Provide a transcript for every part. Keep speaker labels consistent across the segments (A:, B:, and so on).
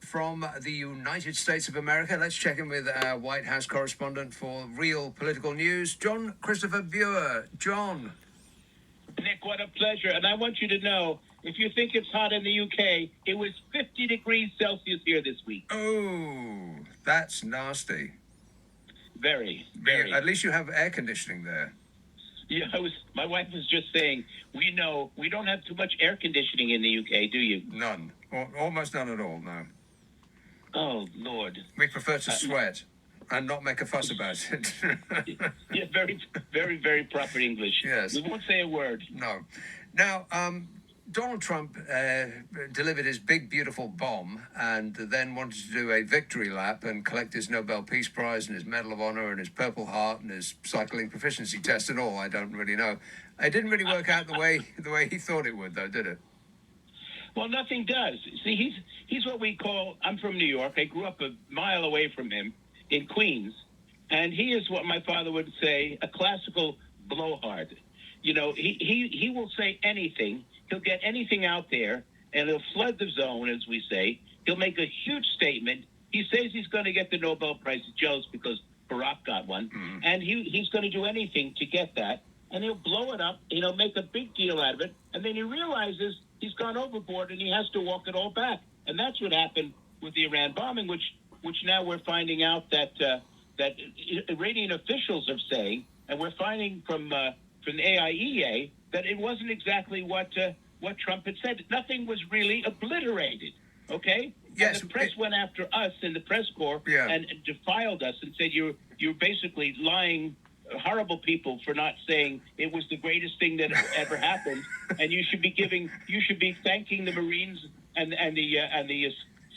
A: from the United States of America. Let's check in with our White House correspondent for real political news, Jon-Christopher Bua. John.
B: Nick, what a pleasure. And I want you to know, if you think it's hot in the UK, it was 50 degrees Celsius here this week.
A: Oh, that's nasty.
B: Very.
A: At least you have air conditioning there.
B: Yeah, my wife was just saying, we know we don't have too much air conditioning in the UK, do you?
A: None. Almost none at all, no.
B: Oh, Lord.
A: We prefer to sweat and not make a fuss about it.
B: Yeah, very proper English.
A: Yes.
B: We won't say a word.
A: No. Now, Donald Trump delivered his big, beautiful bomb and then wanted to do a victory lap and collect his Nobel Peace Prize and his Medal of Honor and his Purple Heart and his cycling proficiency test and all. I don't really know. It didn't really work out the way he thought it would, though, did it?
B: Well, nothing does. See, he's what we call, I'm from New York. I grew up a mile away from him in Queens. And he is what my father would say, a classical blowhard. You know, he will say anything. He'll get anything out there, and he'll flood the zone, as we say. He'll make a huge statement. He says he's going to get the Nobel Prize. He's jealous because Barack got one. Mm-hmm. And he's going to do anything to get that. And he'll blow it up, and he'll make a big deal out of it. And then he realizes he's gone overboard, and he has to walk it all back. And that's what happened with the Iran bombing, which now we're finding out that Iranian officials are saying, and we're finding from the AIEA, that it wasn't exactly what Trump had said. Nothing was really obliterated, okay?
A: Yes.
B: And the press went after us in the press corps and defiled us and said you're basically lying, horrible people for not saying it was the greatest thing that ever happened, and you should be thanking the Marines and the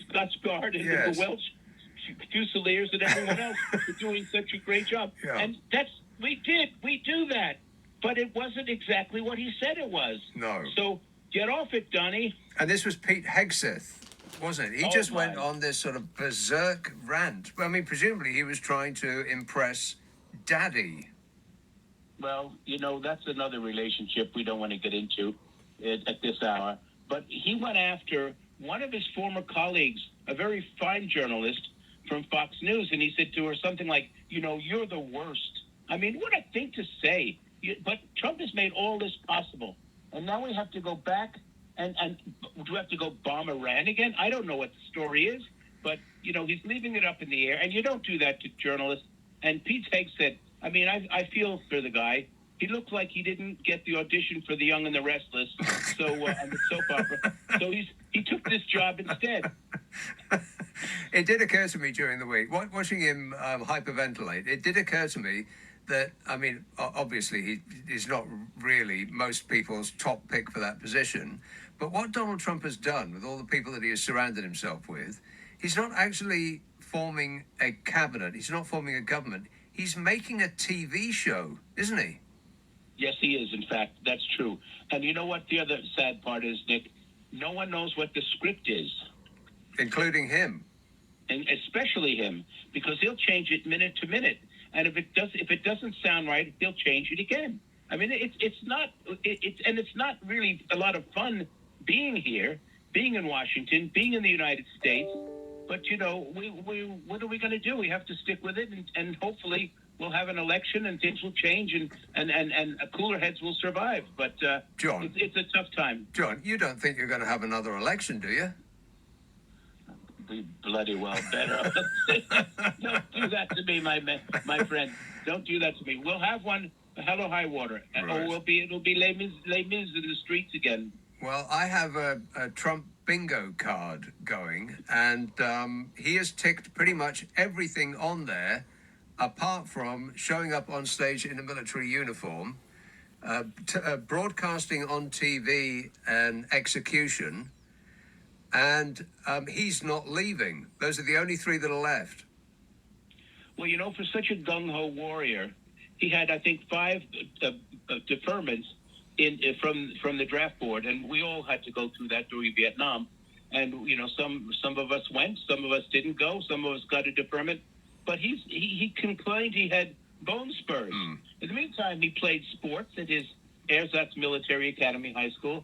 B: Scots Guard and the Welsh Fusiliers and everyone else for doing such a great job. Yeah. And we do that. But it wasn't exactly what he said it was.
A: No.
B: So get off it, Donnie.
A: And this was Pete Hegseth, wasn't it? He just went on this sort of berserk rant. I mean, presumably he was trying to impress Daddy.
B: Well, you know, that's another relationship we don't want to get into at this hour. But he went after one of his former colleagues, a very fine journalist from Fox News, and he said to her something like, you know, you're the worst. I mean, what a thing to say. But Trump has made all this possible. And now we have to go back and do we have to go bomb Iran again? I don't know what the story is, but, you know, he's leaving it up in the air. And you don't do that to journalists. And Pete Hegseth said, I mean, I feel for the guy. He looked like he didn't get the audition for The Young and the Restless, so on the soap opera. So he took this job instead.
A: It did occur to me during the week, watching him hyperventilate, it did occur to me that, I mean, obviously he's not really most people's top pick for that position, but what Donald Trump has done with all the people that he has surrounded himself with, he's not actually forming a cabinet, he's not forming a government, he's making a TV show, isn't he?
B: Yes, he is, in fact, that's true. And you know what the other sad part is, Nick? No one knows what the script is.
A: Including him.
B: And especially him, because he'll change it minute to minute. And if it doesn't sound right, he'll change it again. I mean, it's not really a lot of fun being here, being in Washington, being in the United States. But you know, what are we going to do? We have to stick with it, and hopefully we'll have an election and things will change, and cooler heads will survive. But
A: John,
B: it's a tough time.
A: John, you don't think you're going to have another election, do you?
B: We bloody well better. Don't do that to me, my friend. Don't do that to me. We'll have one, hell or high water, right. Or it'll be Les Mis in the streets again.
A: Well, I have a Trump bingo card going, and he has ticked pretty much everything on there, apart from showing up on stage in a military uniform, broadcasting on TV an execution. And he's not leaving. Those are the only three that are left.
B: Well, you know, for such a gung-ho warrior, he had, I think, 5 deferments from the draft board, and we all had to go through that during Vietnam. And you know, some of us went, some of us didn't go, some of us got a deferment. But he complained he had bone spurs. In the meantime, he played sports at his Ersatz Military Academy High School,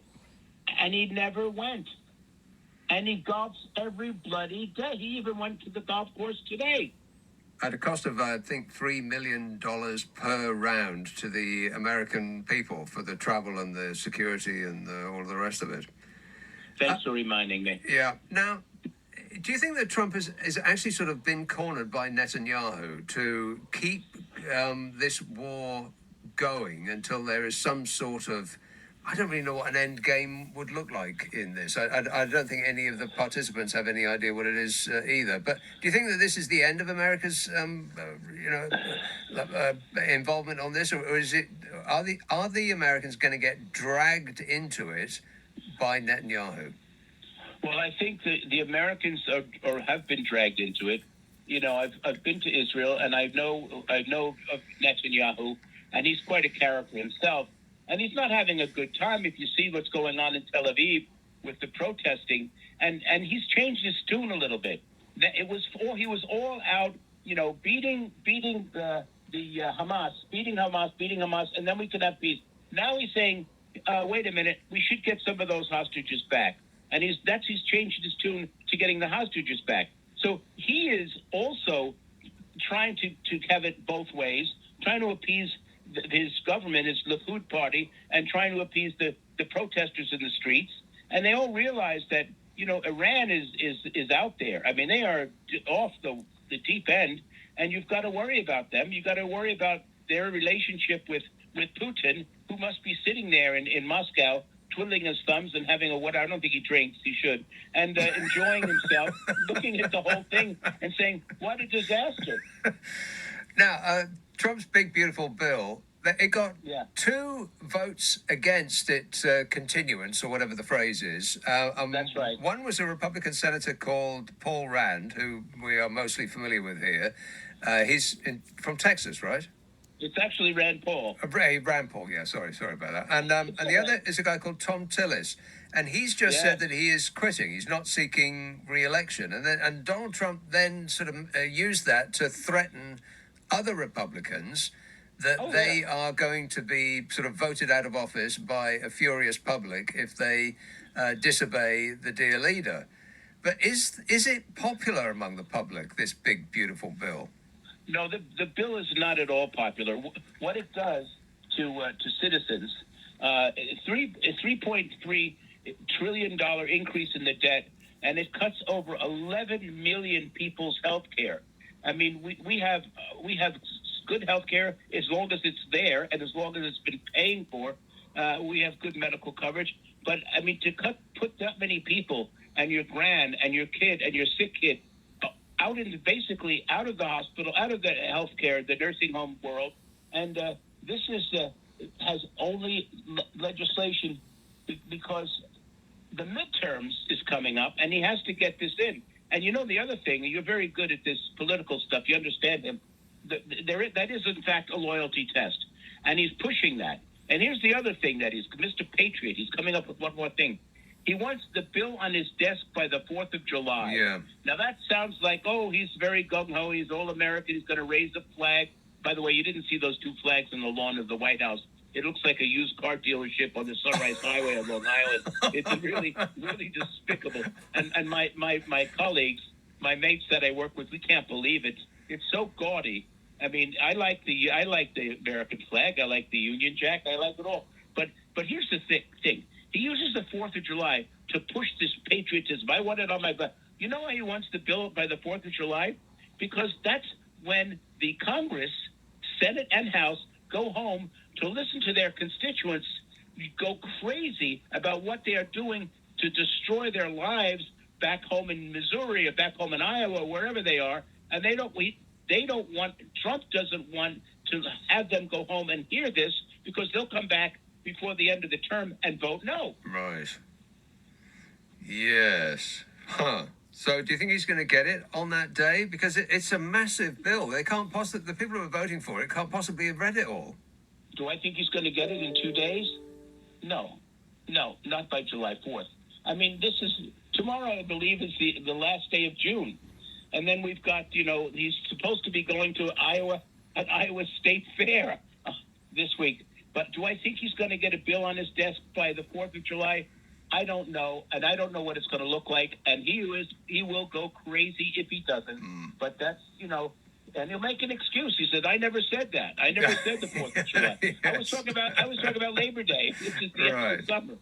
B: and he never went. and he golfs every bloody day. He even went to the golf course today.
A: At a cost of, I think, $3 million per round to the American people for the travel and the security and all the rest of it.
B: Thanks for reminding me.
A: Yeah. Now, do you think that Trump has actually sort of been cornered by Netanyahu to keep this war going until there is some sort of, I don't really know what an end game would look like in this. I don't think any of the participants have any idea what it is either. But do you think that this is the end of America's, involvement on this, or is it? Are the Americans going to get dragged into it by Netanyahu?
B: Well, I think the Americans or have been dragged into it. You know, I've been to Israel, and I know of Netanyahu, and he's quite a character himself. And he's not having a good time if you see what's going on in Tel Aviv with the protesting. And he's changed his tune a little bit. He was all out, you know, beating the Hamas, beating Hamas, and then we could have peace. Now he's saying, wait a minute, we should get some of those hostages back. And he's changed his tune to getting the hostages back. So he is also trying to have it both ways, trying to appease his government, his Likud party, and trying to appease the protesters in the streets. And they all realize that, you know, Iran is out there. I mean, they are off the deep end, and you've got to worry about them. You've got to worry about their relationship with Putin, who must be sitting there in Moscow, twiddling his thumbs and having I don't think he drinks, he should, and enjoying himself, looking at the whole thing and saying, what a disaster.
A: Now, Trump's big, beautiful bill, it got 2 votes against its continuance, or whatever the phrase is.
B: That's right.
A: One was a Republican senator called Paul Rand, who we are mostly familiar with here. He's from Texas, right?
B: It's actually Rand Paul.
A: Rand Paul, yeah, sorry about that. And the other is a guy called Tom Tillis. And he's just said that he is quitting. He's not seeking re-election. And Donald Trump then sort of used that to threaten other Republicans that they are going to be sort of voted out of office by a furious public if they disobey the dear leader. But is it popular among the public, this big, beautiful bill?
B: No, the bill is not at all popular. What it does to citizens, $3.3 trillion increase in the debt, and it cuts over 11 million people's health care. I mean, we have good health care as long as it's there and as long as it's been paying for. We have good medical coverage. But, I mean, put that many people and your grand and your kid and your sick kid out of the hospital, out of the healthcare, the nursing home world, and this has only legislation because the midterms is coming up, and he has to get this in. And you know the other thing, you're very good at this political stuff. You understand him. That is in fact a loyalty test, and he's pushing that. And here's the other thing that he's Mr. Patriot. He's coming up with one more thing. He wants the bill on his desk by the 4th of July.
A: Yeah.
B: Now, that sounds like, he's very gung-ho. He's all-American. He's going to raise a flag. By the way, you didn't see those 2 flags on the lawn of the White House. It looks like a used car dealership on the Sunrise Highway on Long Island. It's really, really despicable. And my colleagues, my mates that I work with, we can't believe it. It's so gaudy. I mean, I like the American flag. I like the Union Jack. I like it all. But here's the thing. He uses the 4th of July to push this patriotism. I want it on my back. You know why he wants the bill by the 4th of July? Because that's when the Congress, Senate, and House go home to listen to their constituents go crazy about what they are doing to destroy their lives back home in Missouri or back home in Iowa, wherever they are. And Trump doesn't want to have them go home and hear this because they'll come back before the end of the term and vote no.
A: Right. Yes. Huh. So do you think he's going to get it on that day? Because it's a massive bill. The people who are voting for it can't possibly have read it all.
B: Do I think he's going to get it in 2 days? No, not by July 4th. I mean, tomorrow, I believe, is the last day of June. And then we've got, he's supposed to be going to an Iowa State Fair this week. But do I think he's going to get a bill on his desk by the 4th of July? I don't know, and I don't know what it's going to look like. And he will go crazy if he doesn't. But that's and he'll make an excuse. He said, "I never said that. I never said the 4th of July.
A: Yes.
B: I was talking about Labor Day. It's just the end of the summer."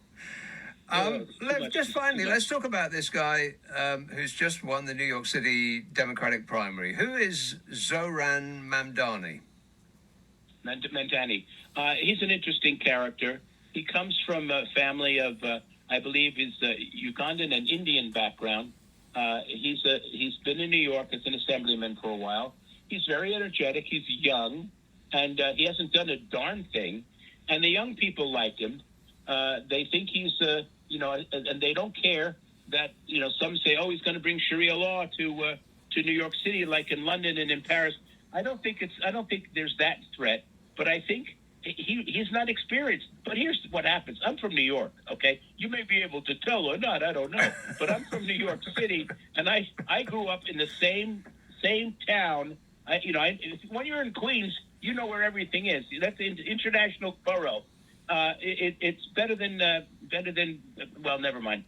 A: Let's talk about this guy who's just won the New York City Democratic primary. Who is Zoran Mamdani?
B: Mamdani. He's an interesting character. He comes from a family of, I believe, is Ugandan and Indian background. He's been in New York as an assemblyman for a while. He's very energetic. He's young, and he hasn't done a darn thing. And the young people like him. They think he's, and they don't care that, some say, oh, he's going to bring Sharia law to New York City, like in London and in Paris. I don't think there's that threat, but I think he's not experienced. But here's what happens. I'm from New York, okay? You may be able to tell or not, I don't know. But I'm from New York City, and I grew up in the same town. When you're in Queens, you know where everything is. That's the international borough. It's better than well, never mind.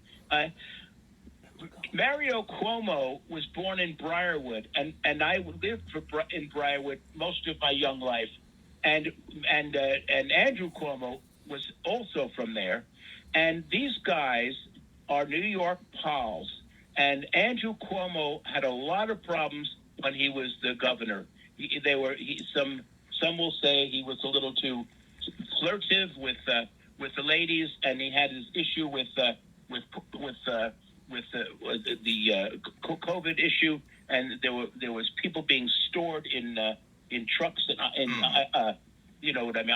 B: Mario Cuomo was born in Briarwood, and I lived in Briarwood most of my young life, and Andrew Cuomo was also from there, and these guys are New York pals, and Andrew Cuomo had a lot of problems when he was the governor. Some will say he was a little too flirtive with the ladies, and he had his issue with the COVID issue, and there was people being stored in trucks and you know what I mean,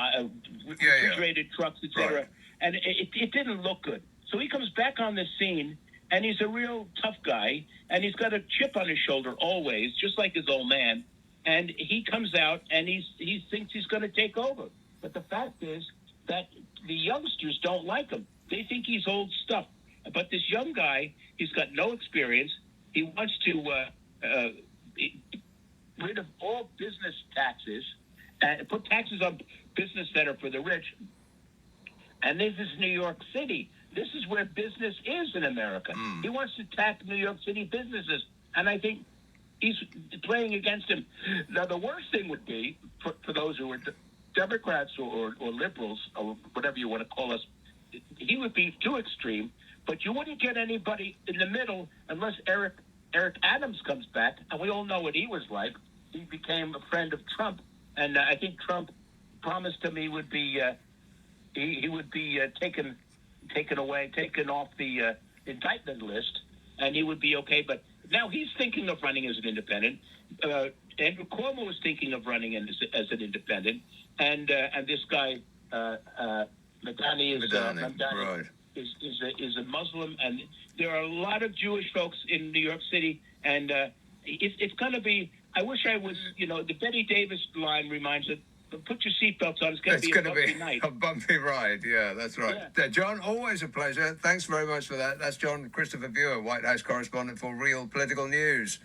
B: refrigerated trucks, etc. Right. And it didn't look good. So he comes back on the scene, and he's a real tough guy, and he's got a chip on his shoulder always, just like his old man. And he comes out, and he thinks he's going to take over. But the fact is that the youngsters don't like him. They think he's old stuff. But this young guy, he's got no experience. He wants to rid of all business taxes and put taxes on business that are for the rich. And this is New York City. This is where business is in America. He wants to tax New York City businesses. And I think he's playing against him. Now, the worst thing would be, for those who are Democrats or liberals, or whatever you want to call us, he would be too extreme. But you wouldn't get anybody in the middle unless Eric Adams comes back. And we all know what he was like. He became a friend of Trump. And I think Trump promised him he would be taken off the indictment list, and he would be okay. But now he's thinking of running as an independent. Andrew Cuomo is thinking of running as an independent, and this guy Mamdani is a Muslim, and there are a lot of Jewish folks in New York City, and it's going to be. I wish I was. The Betty Davis line reminds us. Put your seatbelts on. It's going to be a bumpy night.
A: A bumpy ride. Yeah, that's right.
B: Yeah.
A: John, always a pleasure. Thanks very much for that. That's Jon-Christopher, White House correspondent for Real Political News.